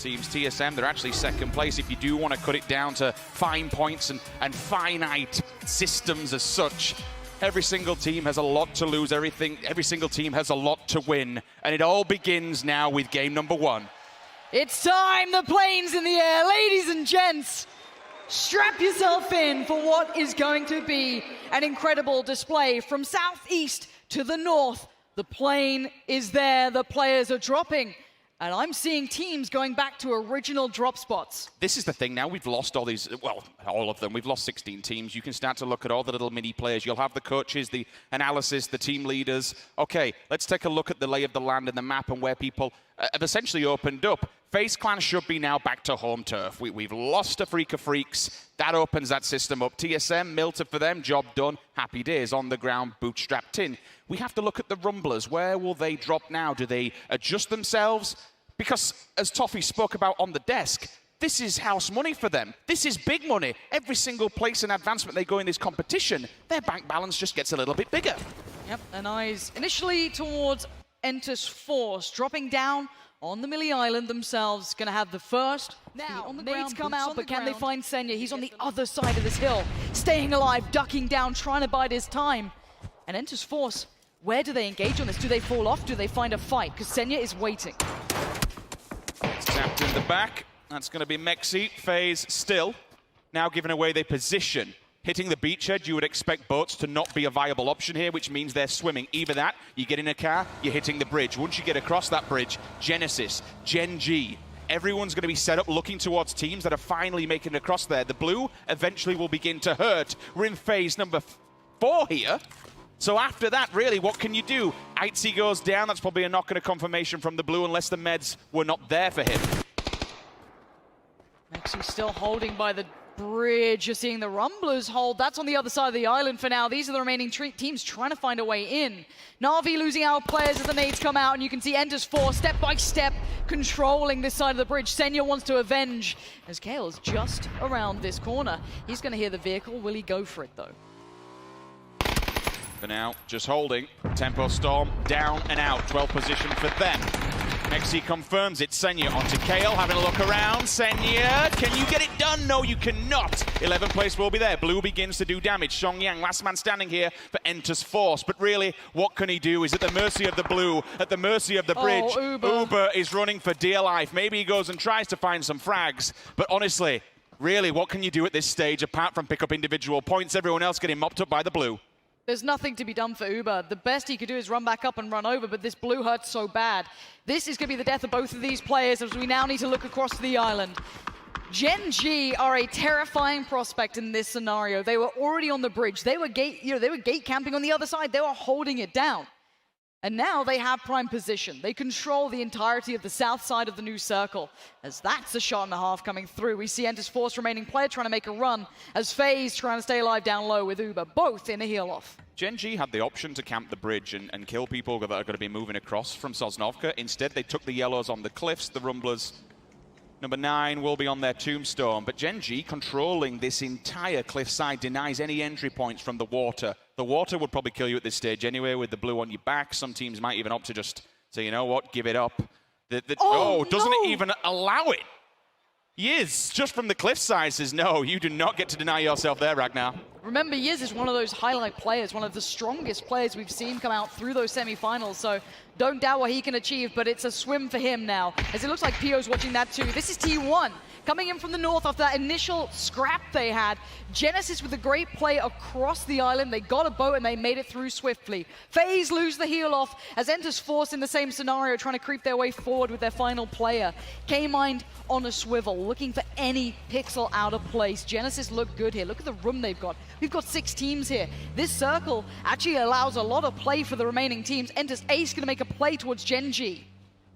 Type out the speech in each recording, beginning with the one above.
teams. TSM, they're actually second place if you do want to cut it down to fine points and finite systems as such. Every single team has a lot to lose, every single team has a lot to win, and it all begins now with game number 1. It's time, the plane's in the air. Ladies and gents, strap yourself in for what is going to be an incredible display. From southeast to the north, the plane is there, the players are dropping. And I'm seeing teams going back to original drop spots. This is the thing now, we've lost all these, well, all of them. We've lost 16 teams. You can start to look at all the little mini players. You'll have the coaches, the analysis, the team leaders. Okay, let's take a look at the lay of the land and the map and where people have essentially opened up. FaZe Clan should be now back to home turf. We've lost a Freak of Freaks. That opens that system up. TSM, Milta for them, job done. Happy days, on the ground, bootstrapped in. We have to look at the Rumblers. Where will they drop now? Do they adjust themselves? Because, as Toffee spoke about on the desk, this is house money for them. This is big money. Every single place and advancement they go in this competition, their bank balance just gets a little bit bigger. Yep, and eyes initially towards Entus Force, dropping down on the Millie Island themselves. Going to have the first. Now, on the nades come out, but can they find Senya? He's on the other side of this hill, staying alive, ducking down, trying to bide his time. And Entus Force, where do they engage on this? Do they fall off? Do they find a fight? Because Senya is waiting. Tapped in the back. That's going to be Mexi. FaZe still now giving away their position. Hitting the beachhead, you would expect boats to not be a viable option here, which means they're swimming. Either that, you get in a car, you're hitting the bridge. Once you get across that bridge, Genesis, Gen.G, everyone's going to be set up looking towards teams that are finally making it across there. The blue eventually will begin to hurt. We're in phase number 4 here. So after that, really, what can you do? Aitzi goes down. That's probably a knock and a confirmation from the blue, unless the meds were not there for him. Mexi still holding by the bridge. You're seeing the Rumblers hold. That's on the other side of the island for now. These are the remaining teams trying to find a way in. Na'Vi losing out players as the nades come out, and you can see Entus Force step by step controlling this side of the bridge. Senya wants to avenge as Kale is just around this corner. He's going to hear the vehicle. Will he go for it, though? For now, just holding. Tempo Storm down and out. 12th position for them. Mexi confirms it. Senya onto Kale, having a look around. Senya, can you get it done? No, you cannot. 11th place will be there. Blue begins to do damage. Xiangyang, last man standing here for Entus Force. But really, what can he do? He's at the mercy of the blue, at the mercy of the bridge. Oh, Uber is running for dear life. Maybe he goes and tries to find some frags. But honestly, really, what can you do at this stage apart from pick up individual points? Everyone else getting mopped up by the blue. There's nothing to be done for Uber. The best he could do is run back up and run over, but this blue hurts so bad. This is going to be the death of both of these players as we now need to look across the island. Gen.G are a terrifying prospect in this scenario. They were already on the bridge. They were gate camping on the other side. They were holding it down. And now they have prime position. They control the entirety of the south side of the new circle. As that's a shot and a half coming through. We see Entus Force remaining player trying to make a run, as FaZe trying to stay alive down low with Uber, both in a heal off. Gen.G had the option to camp the bridge and kill people that are going to be moving across from Sosnovka. Instead, they took the yellows on the cliffs. The Rumblers, number 9, will be on their tombstone. But Gen.G, controlling this entire cliffside, denies any entry points from the water. The water would probably kill you at this stage anyway, with the blue on your back. Some teams might even opt to just say, you know what, give it up. Doesn't it even allow it? Yiz, just from the cliffside, says, no, you do not get to deny yourself there, Ragnar. Remember, Yiz is one of those highlight players, one of the strongest players we've seen come out through those semi-finals, so don't doubt what he can achieve, but it's a swim for him now, as it looks like Pio's watching that too. This is T1, coming in from the north after that initial scrap they had. Genesis with a great play across the island. They got a boat and they made it through swiftly. FaZe lose the heel off as Entus Force in the same scenario, trying to creep their way forward with their final player. K-Mind on a swivel, looking for any pixel out of place. Genesis look good here. Look at the room they've got. We've got 6 teams here. This circle actually allows a lot of play for the remaining teams. Entus Ace going to make a play towards Gen.G.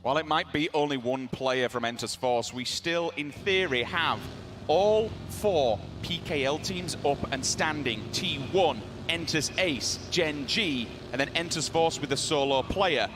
While it might be only one player from Entus Force, we still, in theory, have all 4 PKL teams up and standing. T1, Entus Ace, Gen.G, and then Entus Force with a solo player.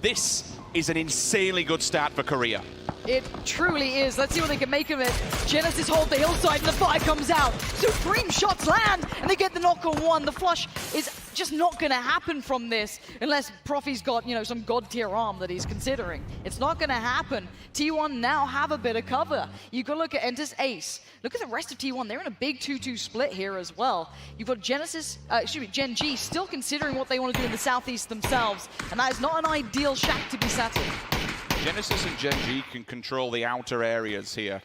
This is an insanely good start for Korea. It truly is. Let's see what they can make of it. Genesis hold the hillside and the fire comes out. Supreme shots land and they get the knock on 1. The flush is just not going to happen from this unless Profi's got, you know, some god tier arm that he's considering. It's not going to happen. T1 now have a bit of cover. You got to look at Entus Ace. Look at the rest of T1. They're in a big 2-2 split here as well. You've got Gen.G still considering what they want to do in the southeast themselves, and that is not an ideal shack to be sat in. Genesis and Gen.G can control the outer areas here.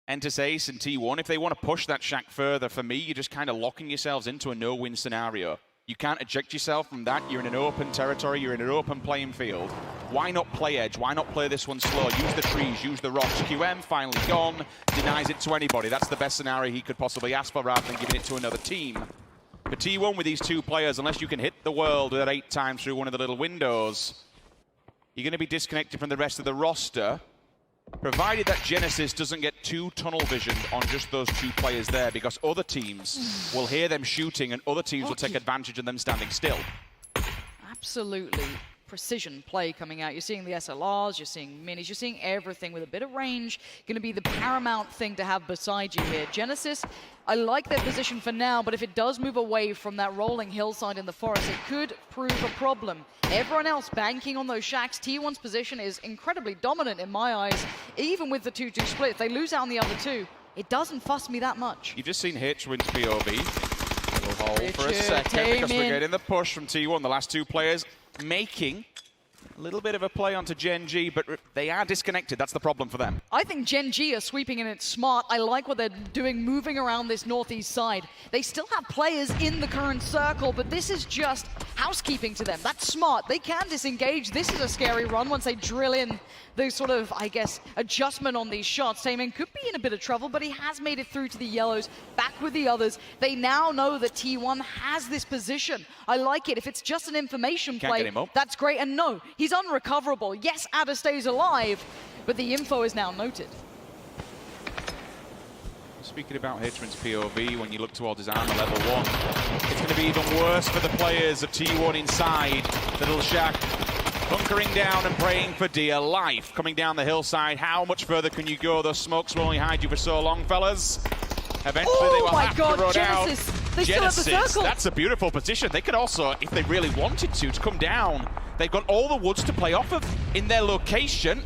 Entus Ace and T1, if they want to push that shack further, for me, you're just kind of locking yourselves into a no-win scenario. You can't eject yourself from that. You're in an open territory. You're in an open playing field. Why not play edge? Why not play this one slow? Use the trees, use the rocks. QM finally gone, denies it to anybody. That's the best scenario he could possibly ask for rather than giving it to another team. For T1 with these two players, unless you can hit the world with that 8 times through one of the little windows, you're going to be disconnected from the rest of the roster, provided that Genesis doesn't get too tunnel visioned on just those 2 players there, because other teams will hear them shooting and other teams will take advantage of them standing still. Absolutely precision play coming out. You're seeing the SLRs, you're seeing minis, you're seeing everything with a bit of range. Going to be the paramount thing to have beside you here. Genesis, I like their position for now, but if it does move away from that rolling hillside in the forest, it could prove a problem. Everyone else banking on those shacks. T1's position is incredibly dominant in my eyes, even with the 2-2 split. If they lose out on the other 2, it doesn't fuss me that much. You've just seen Hitch win POV. We'll hold for a second because we're getting the push from T1. The last 2 players making a little bit of a play onto Gen.G, but they are disconnected. That's the problem for them. I think Gen.G are sweeping and it's smart. I like what they're doing, moving around this northeast side. They still have players in the current circle, but this is just housekeeping to them. That's smart. They can disengage. This is a scary run once they drill in the sort of, I guess, adjustment on these shots. Taemin could be in a bit of trouble, but he has made it through to the yellows, back with the others. They now know that T1 has this position. I like it. If it's just an information play, that's great. And no, he's unrecoverable. Yes, Ada stays alive, but the info is now noted. Speaking about Hitchman's POV, when you look towards his armor level 1, it's going to be even worse for the players of T1 inside the little shack, bunkering down and praying for dear life. Coming down the hillside, how much further can you go? Those smokes will only hide you for so long, fellas. Eventually they will have to run Genesis. out. They still have the circle. That's a beautiful position. They could also, if they really wanted to come down, they've got all the woods to play off of in their location.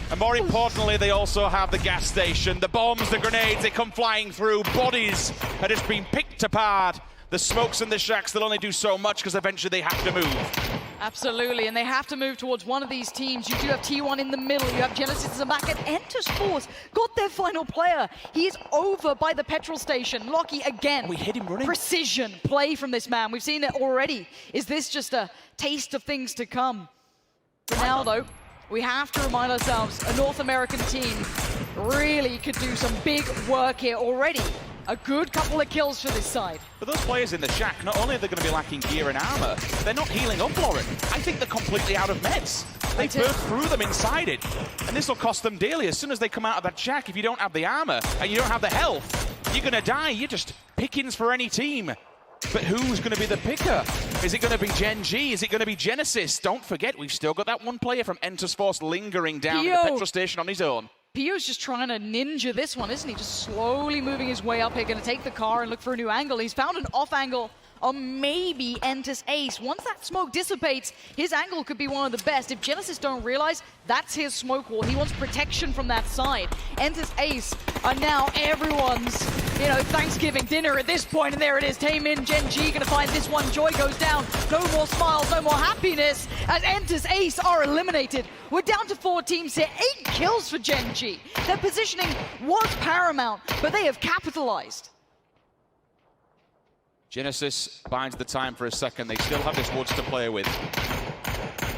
And more importantly, they also have the gas station. The bombs, the grenades, they come flying through. Bodies are just being picked apart. The smokes and the shacks, they'll only do so much because eventually they have to move. Absolutely, and they have to move towards one of these teams. You do have T1 in the middle, you have Genesis in the back, and Entus Force got their final player. He is over by the petrol station. Lockie again. We hit him running. Precision play from this man. We've seen it already. Is this just a taste of things to come? For now, though, we have to remind ourselves, a North American team really could do some big work here already. A good couple of kills for this side. But those players in the shack, not only are they going to be lacking gear and armor, they're not healing up, Lauren. I think they're completely out of meds. They burst through them inside it. And this will cost them dearly. As soon as they come out of that shack, if you don't have the armor and you don't have the health, you're going to die. You're just pickings for any team. But who's going to be the picker? Is it going to be Gen.G? Is it going to be Genesis? Don't forget, we've still got that one player from Entus Force lingering down in the petrol station on his own. Pio's just trying to ninja this one, isn't he? Just slowly moving his way up here, going to take the car and look for a new angle. He's found an off angle on maybe Entus Ace. Once that smoke dissipates, his angle could be one of the best. If Genesis don't realize, that's his smoke wall. He wants protection from that side. Entus Ace are now everyone's, Thanksgiving dinner at this point, and there it is. Taemin, Gen.G gonna find this one. Joy goes down. No more smiles, no more happiness, as Entus Ace are eliminated. We're down to 4 teams here, 8 kills for Gen.G. Their positioning was paramount, but they have capitalized. Genesis binds the time for a second. They still have this woods to play with.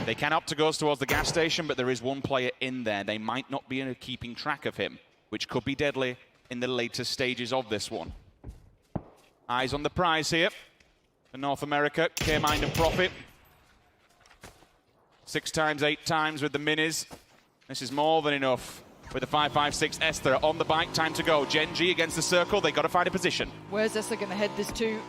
They can opt to go towards the gas station, but there is one player in there. They might not be keeping track of him, which could be deadly in the later stages of this one. Eyes on the prize here for North America. K-Mind and Profit. 6 times, 8 times with the minis. This is more than enough. With the 5.56, Esther on the bike, time to go. Gen.G against the circle, they got to find a position. Where's Esther going to head this to?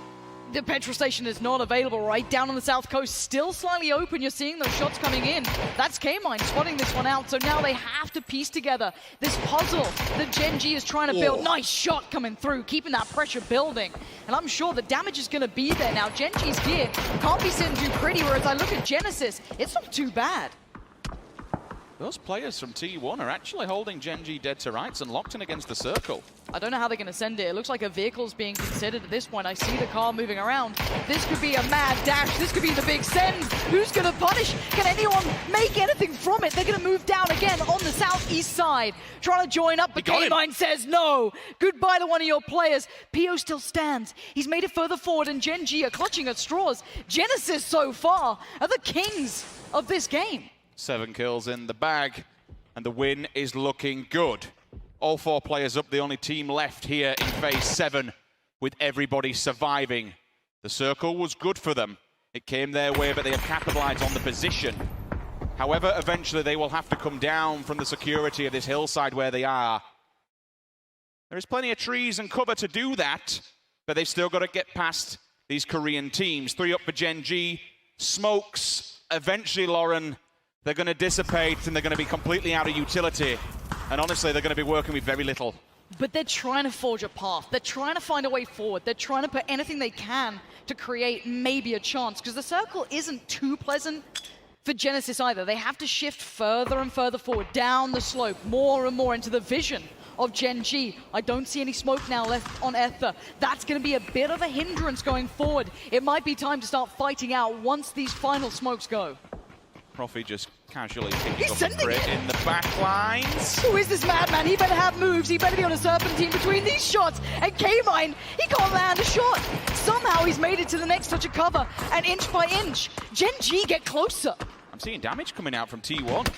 The petrol station is not available right down on the south coast, still slightly open. You're seeing those shots coming in. That's K-Mine spotting this one out, so now they have to piece together this puzzle that Gen.G is trying to build. Nice shot coming through, keeping that pressure building. And I'm sure the damage is going to be there now. Gen.G's gear can't be sitting too pretty, whereas I look at Genesis, it's not too bad. Those players from T1 are actually holding Gen.G dead to rights and locked in against the circle. I don't know how they're going to send it. It looks like a vehicle's being considered at this point. I see the car moving around. This could be a mad dash. This could be the big send. Who's going to punish? Can anyone make anything from it? They're going to move down again on the southeast side, trying to join up, but K-Mine says no. Goodbye to one of your players. PO still stands. He's made it further forward, and Gen.G are clutching at straws. Genesis so far are the kings of this game. 7 kills in the bag, and the win is looking good. All 4 players up, the only team left here in phase 7, with everybody surviving. The circle was good for them. It came their way, but they have capitalized on the position. However, eventually they will have to come down from the security of this hillside where they are. There is plenty of trees and cover to do that, but they've still got to get past these Korean teams. 3 up for Gen.G. Smokes, eventually, Lauren, they're going to dissipate and they're going to be completely out of utility. And honestly, they're going to be working with very little. But they're trying to forge a path. They're trying to find a way forward. They're trying to put anything they can to create maybe a chance. Because the circle isn't too pleasant for Genesis either. They have to shift further and further forward, down the slope, more and more into the vision of Gen.G. I don't see any smoke now left on Ether. That's going to be a bit of a hindrance going forward. It might be time to start fighting out once these final smokes go. Profi just casually picking up a crit in the back lines. Who is this madman? He better have moves. He better be on a serpentine between these shots. And K-Mine, he can't land a shot. Somehow he's made it to the next touch of cover. And inch by inch, Gen.G get closer. I'm seeing damage coming out from T1.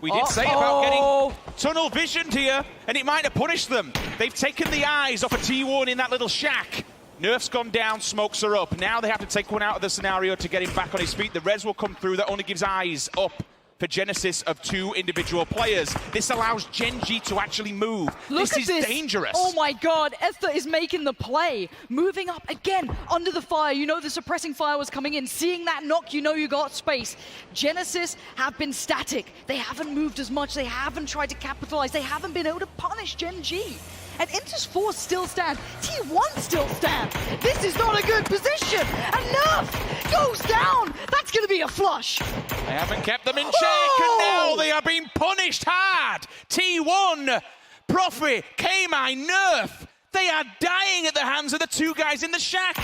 We did say about getting tunnel visioned here, and it might have punished them. They've taken the eyes off of T1 in that little shack. Nerf's gone down, smokes are up. Now they have to take one out of the scenario to get him back on his feet. The res will come through. That only gives eyes up for Genesis of 2 individual players. This allows Gen.G to actually move. This is dangerous. Oh my god, Ether is making the play. Moving up again under the fire. You know the suppressing fire was coming in. Seeing that knock, you know you got space. Genesis have been static. They haven't moved as much. They haven't tried to capitalize. They haven't been able to punish Gen.G. And Inter's Force still stand. T1 still stand. This is not a good position. And Nerf goes down. That's going to be a flush. They haven't kept them in check, and now they are being punished hard. T1, Profi, K-Mine, Nerf. They are dying at the hands of the 2 guys in the shack.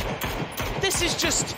This is just...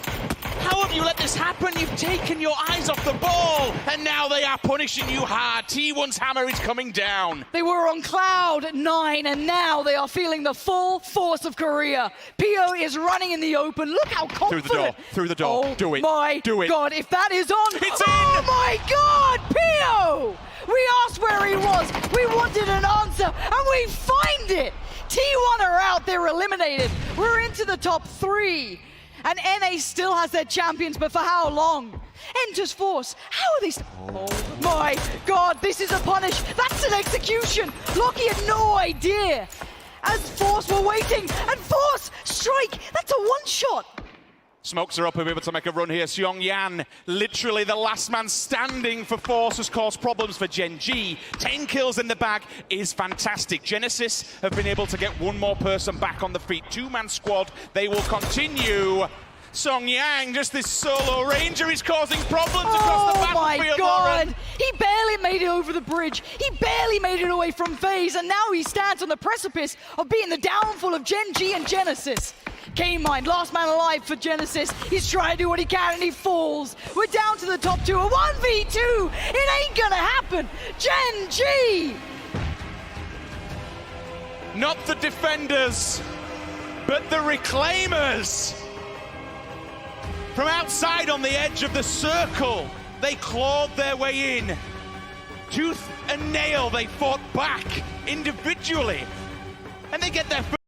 How have you let this happen? You've taken your eyes off the ball, and now they are punishing you hard. T1's hammer is coming down. They were on cloud 9, and now they are feeling the full force of Korea. PO is running in the open. Look how confident. Through the door, Oh do it. My do it. God, if that is on. It's oh in. My God, PO! We asked where he was. We wanted an answer, and we find it. T1 are out. They're eliminated. We're into the top 3. And NA still has their champions, but for how long? Enters Force. How are these? Oh my God, this is a punish. That's an execution. Locky had no idea. As Force were waiting, and Force strike. That's a one-shot. Smokes are up, able to make a run here. Seong-Yan, literally the last man standing for Force, has caused problems for Gen.G. 10 kills in the bag is fantastic. Genesis have been able to get one more person back on the feet. 2-man squad, they will continue. Seong-Yan, just this solo ranger, is causing problems across the battlefield. Oh my God! He barely made it over the bridge. He barely made it away from FaZe, and now he stands on the precipice of being the downfall of Gen.G and Genesis. K-Mine, last man alive for Genesis. He's trying to do what he can and he falls. We're down to the top 2, a 1v2. It ain't gonna happen. Gen.G! Not the defenders, but the reclaimers. From outside on the edge of the circle, they clawed their way in. Tooth and nail, they fought back individually. And they get their